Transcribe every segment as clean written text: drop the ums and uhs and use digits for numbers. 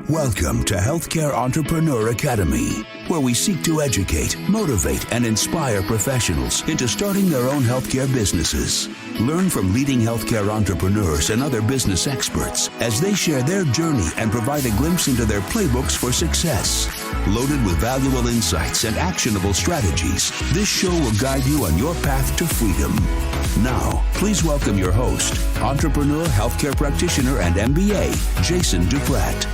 Welcome to Healthcare Entrepreneur Academy, where we seek to educate, motivate, and inspire professionals into starting their own healthcare businesses. Learn from leading healthcare entrepreneurs and other business experts as they share their journey and provide a glimpse into their playbooks for success. Loaded with valuable insights and actionable strategies, this show will guide you on your path to freedom. Now, please welcome your host, entrepreneur, healthcare practitioner, and MBA, Jason Duprat.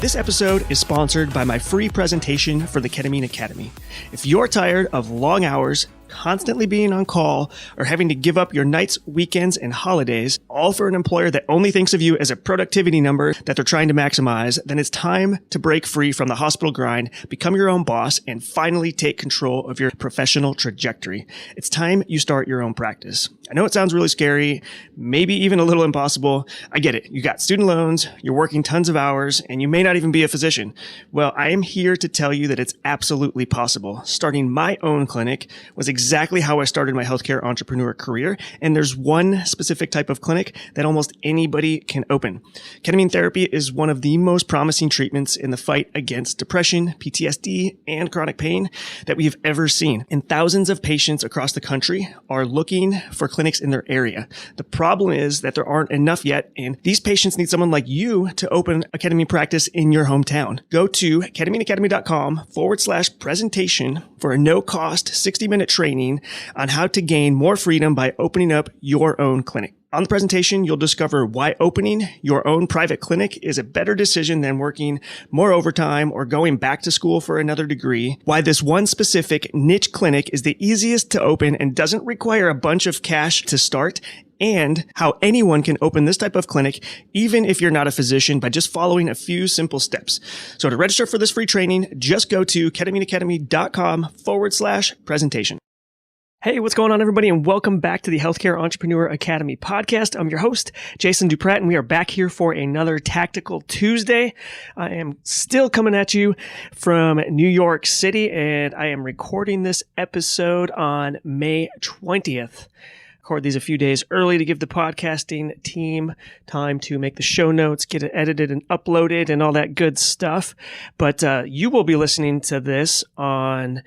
This episode is sponsored by my free presentation for the Ketamine Academy. If you're tired of long hours, constantly being on call, or having to give up your nights, weekends, and holidays, all for an employer that only thinks of you as a productivity number that they're trying to maximize, then it's time to break free from the hospital grind, become your own boss, and finally take control of your professional trajectory. It's time you start your own practice. I know it sounds really scary, maybe even a little impossible. I get it. You got student loans, you're working tons of hours, and you may not even be a physician. Well, I am here to tell you that it's absolutely possible. Starting my own clinic was exactly how I started my healthcare entrepreneur career, and there's one specific type of clinic that almost anybody can open. Ketamine therapy is one of the most promising treatments in the fight against depression, PTSD, and chronic pain that we've ever seen. And thousands of patients across the country are looking for clinics in their area. The problem is that there aren't enough yet, and these patients need someone like you to open a ketamine practice in your hometown. Go to ketamineacademy.com/presentation for a no-cost 60-minute training on how to gain more freedom by opening up your own clinic. On the presentation, you'll discover why opening your own private clinic is a better decision than working more overtime or going back to school for another degree, why this one specific niche clinic is the easiest to open and doesn't require a bunch of cash to start, and how anyone can open this type of clinic, even if you're not a physician, by just following a few simple steps. So to register for this free training, just go to ketamineacademy.com/presentation. Hey, what's going on, everybody, and welcome back to the Healthcare Entrepreneur Academy podcast. I'm your host, Jason Duprat, and we are back here for another Tactical Tuesday. I am still coming at you from New York City, and I am recording this episode on May 20th. Record these a few days early to give the podcasting team time to make the show notes, get it edited and uploaded, and all that good stuff. But you will be listening to this on...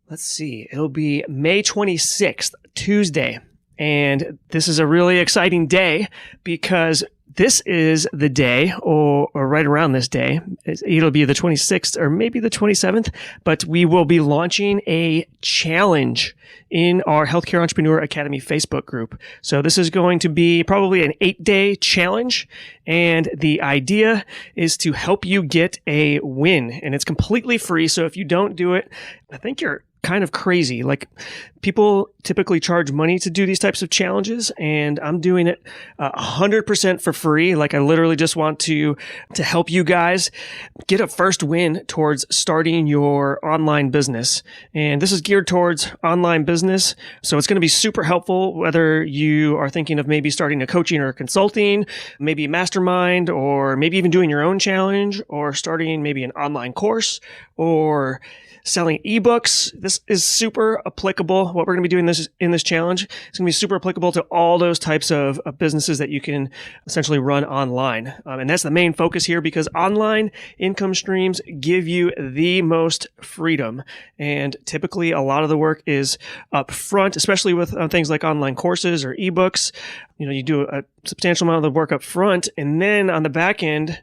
Let's see, it'll be May 26th, Tuesday. And this is a really exciting day because this is the day, or right around this day, it'll be the 26th or maybe the 27th, but we will be launching a challenge in our Healthcare Entrepreneur Academy Facebook group. So this is going to be probably an 8-day challenge, and the idea is to help you get a win, and it's completely free. So if you don't do it, I think you're kind of crazy. Like, people typically charge money to do these types of challenges, and I'm doing it 100% for free. Like, I literally just want to help you guys get a first win towards starting your online business. And this is geared towards online business, so it's going to be super helpful whether you are thinking of maybe starting a coaching or consulting, maybe a mastermind, or maybe even doing your own challenge, or starting maybe an online course, or selling ebooks. This is super applicable. What we're going to be doing in this challenge is going to be super applicable to all those types of businesses that you can essentially run online. And that's the main focus here, because online income streams give you the most freedom. And typically a lot of the work is up front, especially with things like online courses or ebooks. You know, you do a substantial amount of the work up front, and then on the back end,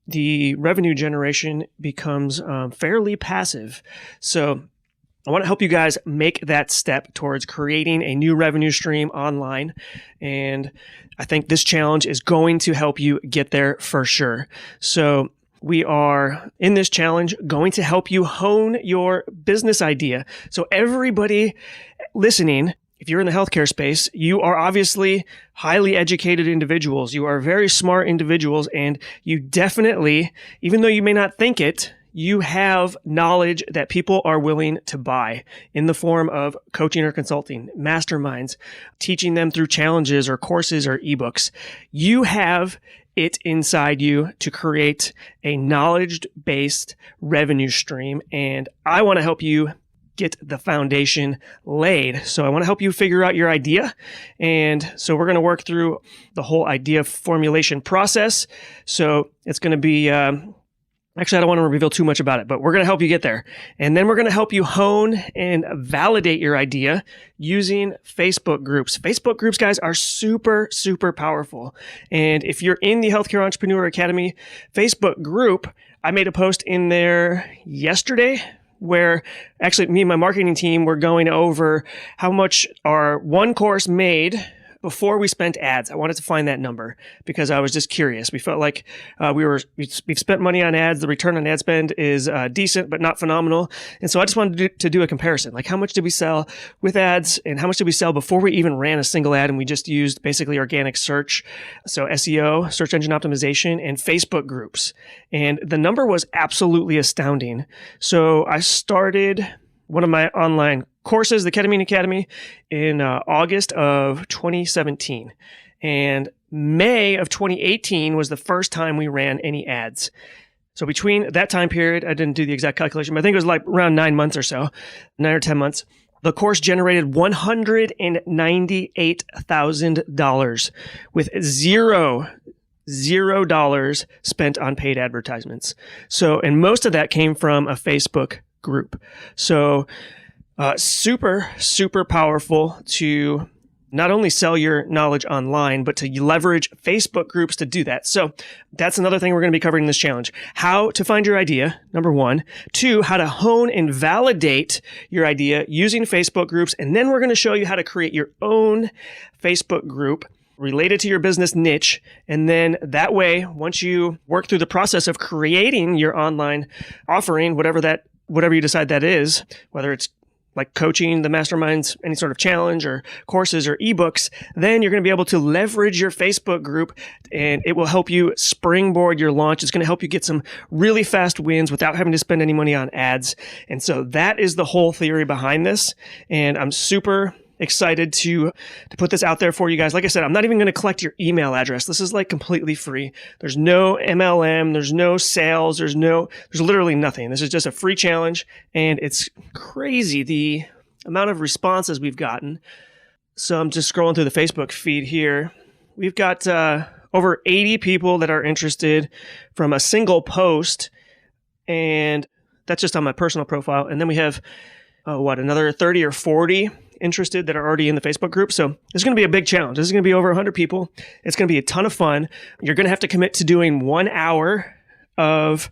the revenue generation becomes fairly passive. So I want to help you guys make that step towards creating a new revenue stream online. And I think this challenge is going to help you get there for sure. So we are, in this challenge, going to help you hone your business idea. So everybody listening, if you're in the healthcare space, you are obviously highly educated individuals. You are very smart individuals, and you definitely, even though you may not think it, you have knowledge that people are willing to buy in the form of coaching or consulting, masterminds, teaching them through challenges or courses or ebooks. You have it inside you to create a knowledge-based revenue stream, and I want to help you get the foundation laid. So I want to help you figure out your idea. And so we're going to work through the whole idea formulation process. So it's going to be, actually, I don't want to reveal too much about it, but we're going to help you get there. And then we're going to help you hone and validate your idea using Facebook groups. Facebook groups, guys, are super, super powerful. And if you're in the Healthcare Entrepreneur Academy Facebook group, I made a post in there yesterday where actually me and my marketing team were going over how much our one course made before we spent ads. I wanted to find that number because I was just curious. We felt like we've spent money on ads. The return on ad spend is decent, but not phenomenal. And so I just wanted to do a comparison. Like, how much did we sell with ads and how much did we sell before we even ran a single ad? And we just used basically organic search. So SEO, search engine optimization, and Facebook groups. And the number was absolutely astounding. So I started one of my online courses, the Ketamine Academy, in August of 2017. And May of 2018 was the first time we ran any ads. So between that time period, I didn't do the exact calculation, but I think it was like around 9 months or so, 9 or 10 months. The course generated $198,000 with $0 spent on paid advertisements. So, and most of that came from a Facebook group. So, super, super powerful to not only sell your knowledge online, but to leverage Facebook groups to do that. So that's another thing we're going to be covering in this challenge. How to find your idea, number one. Two, how to hone and validate your idea using Facebook groups. And then we're going to show you how to create your own Facebook group related to your business niche. And then that way, once you work through the process of creating your online offering, whatever you decide that is, whether it's like coaching, the masterminds, any sort of challenge or courses or ebooks, then you're going to be able to leverage your Facebook group and it will help you springboard your launch. It's going to help you get some really fast wins without having to spend any money on ads. And so that is the whole theory behind this. And I'm super excited to put this out there for you guys. Like I said, I'm not even going to collect your email address. This is like completely free. There's no MLM. There's no sales. There's literally nothing. This is just a free challenge. And it's crazy the amount of responses we've gotten. So I'm just scrolling through the Facebook feed here. We've got over 80 people that are interested from a single post. And that's just on my personal profile. And then we have, another 30 or 40 interested that are already in the Facebook group. So this is going to be a big challenge. This is going to be over 100 people. It's going to be a ton of fun. You're going to have to commit to doing 1 hour of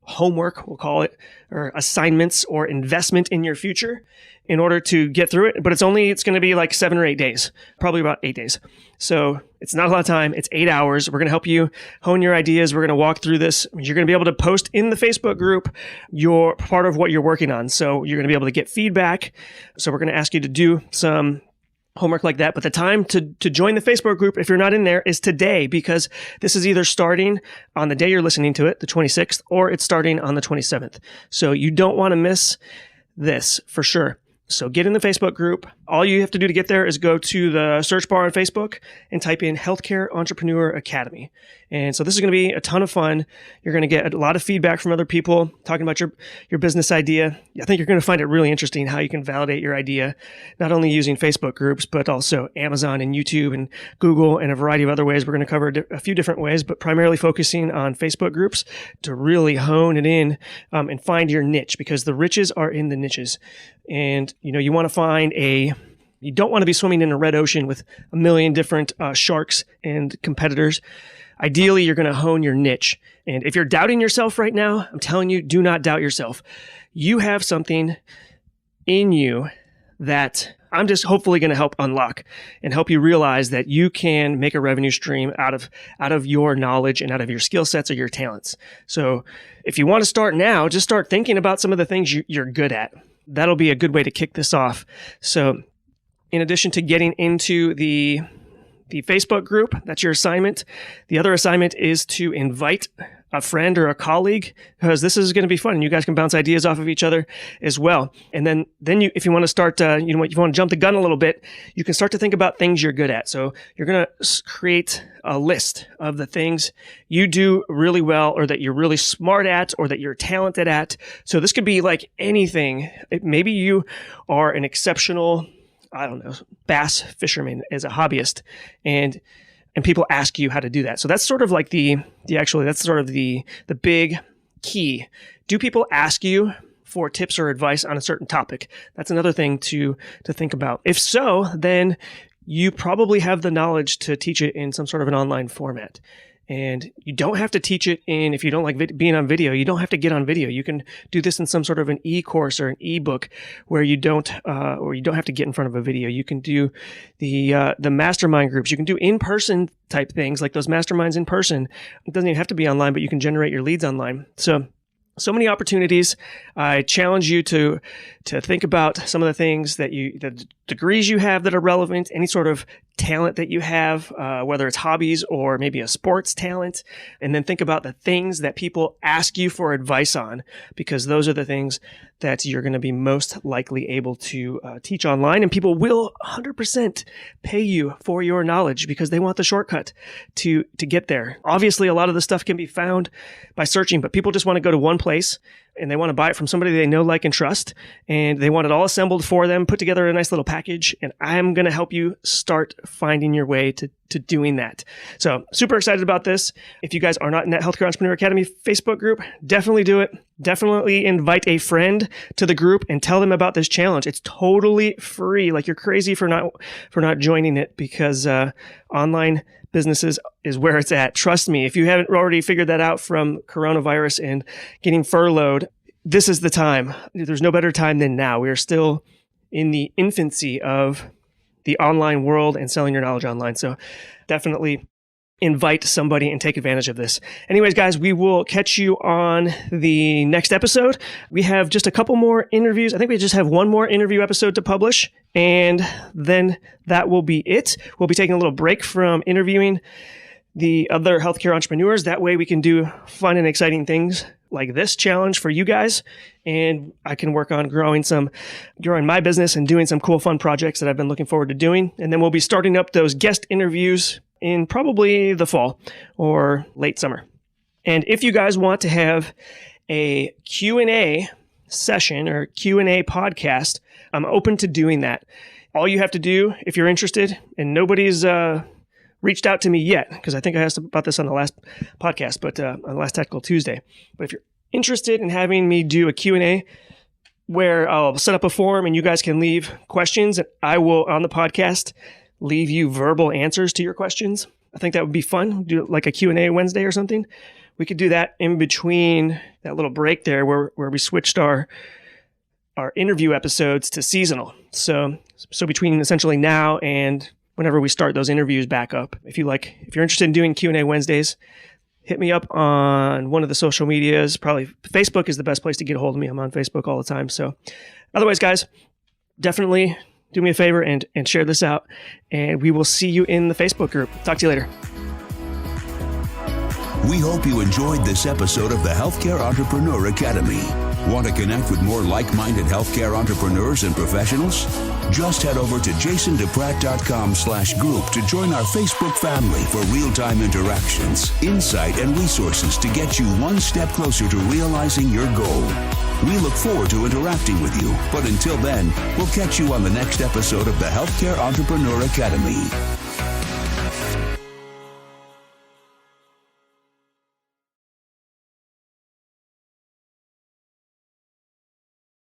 homework, we'll call it, or assignments or investment in your future in order to get through it. But it's going to be like 7 or 8 days, probably about 8 days. So it's not a lot of time. It's 8 hours. We're going to help you hone your ideas. We're going to walk through this. You're going to be able to post in the Facebook group your part of what you're working on. So you're going to be able to get feedback. So we're going to ask you to do some homework like that. But the time to join the Facebook group, if you're not in there, is today, because this is either starting on the day you're listening to it, the 26th, or it's starting on the 27th. So you don't want to miss this for sure. So get in the Facebook group. All you have to do to get there is go to the search bar on Facebook and type in Healthcare Entrepreneur Academy. And so this is going to be a ton of fun. You're going to get a lot of feedback from other people talking about your business idea. I think you're going to find it really interesting how you can validate your idea, not only using Facebook groups, but also Amazon and YouTube and Google and a variety of other ways. We're going to cover a few different ways, but primarily focusing on Facebook groups to really hone it in and find your niche, because the riches are in the niches. And, you want to find you don't want to be swimming in a red ocean with a million different sharks and competitors. Ideally, you're going to hone your niche. And if you're doubting yourself right now, I'm telling you, do not doubt yourself. You have something in you that I'm just hopefully going to help unlock and help you realize that you can make a revenue stream out of your knowledge and out of your skill sets or your talents. So if you want to start now, just start thinking about some of the things you're good at. That'll be a good way to kick this off. So in addition to getting into the Facebook group, that's your assignment. The other assignment is to invite a friend or a colleague, because this is going to be fun and you guys can bounce ideas off of each other as well. And then you, if you want to start, if you want to jump the gun a little bit, you can start to think about things you're good at. So you're going to create a list of the things you do really well, or that you're really smart at, or that you're talented at. So this could be like anything. Maybe you are an exceptional, bass fisherman as a hobbyist, and people ask you how to do that. So that's sort of like the big key. Do people ask you for tips or advice on a certain topic? That's another thing to think about. If so, then you probably have the knowledge to teach it in some sort of an online format. And you don't have to teach it in, if you don't like being on video, you don't have to get on video. You can do this in some sort of an e-course or an e-book where you don't have to get in front of a video. You can do the mastermind groups. You can do in-person type things like those masterminds in person. It doesn't even have to be online, but you can generate your leads online. So many opportunities. I challenge you to think about some of the things the degrees you have that are relevant, any sort of talent that you have, whether it's hobbies or maybe a sports talent, and then think about the things that people ask you for advice on, because those are the things that you're going to be most likely able to teach online, and people will 100% pay you for your knowledge because they want the shortcut to get there. Obviously, a lot of the stuff can be found by searching, but people just want to go to one place and they want to buy it from somebody they know, like, and trust, and they want it all assembled for them, put together in a nice little package, and I'm going to help you start finding your way to doing that. So super excited about this. If you guys are not in that Healthcare Entrepreneur Academy Facebook group, definitely do it. Definitely invite a friend to the group and tell them about this challenge. It's totally free. Like, you're crazy for not joining it, because online businesses is where it's at. Trust me, if you haven't already figured that out from coronavirus and getting furloughed, this is the time. There's no better time than now. We are still in the infancy of the online world and selling your knowledge online. So definitely invite somebody and take advantage of this. Anyways, guys, we will catch you on the next episode. We have just a couple more interviews. I think we just have one more interview episode to publish, and then that will be it. We'll be taking a little break from interviewing the other healthcare entrepreneurs. That way we can do fun and exciting things like this challenge for you guys. And I can work on growing my business and doing some cool, fun projects that I've been looking forward to doing. And then we'll be starting up those guest interviews in probably the fall or late summer. And if you guys want to have a Q&A session or Q&A podcast, I'm open to doing that. All you have to do, if you're interested, and nobody's reached out to me yet, because I think I asked about this on the last podcast, but on the last Tactical Tuesday. But if you're interested in having me do a Q&A where I'll set up a form and you guys can leave questions, and I will, on the podcast, leave you verbal answers to your questions. I think that would be fun. Do like a Q&A Wednesday or something. We could do that in between that little break there where we switched our interview episodes to seasonal. So between essentially now and whenever we start those interviews back up. If you're interested in doing Q&A Wednesdays, hit me up on one of the social medias. Probably Facebook is the best place to get a hold of me. I'm on Facebook all the time. So otherwise, guys, definitely do me a favor and share this out, and we will see you in the Facebook group. Talk to you later. We hope you enjoyed this episode of the Healthcare Entrepreneur Academy. Want to connect with more like-minded healthcare entrepreneurs and professionals? Just head over to jasonduprat.com/group to join our Facebook family for real-time interactions, insight, and resources to get you one step closer to realizing your goal. We look forward to interacting with you, but until then, we'll catch you on the next episode of the Healthcare Entrepreneur Academy.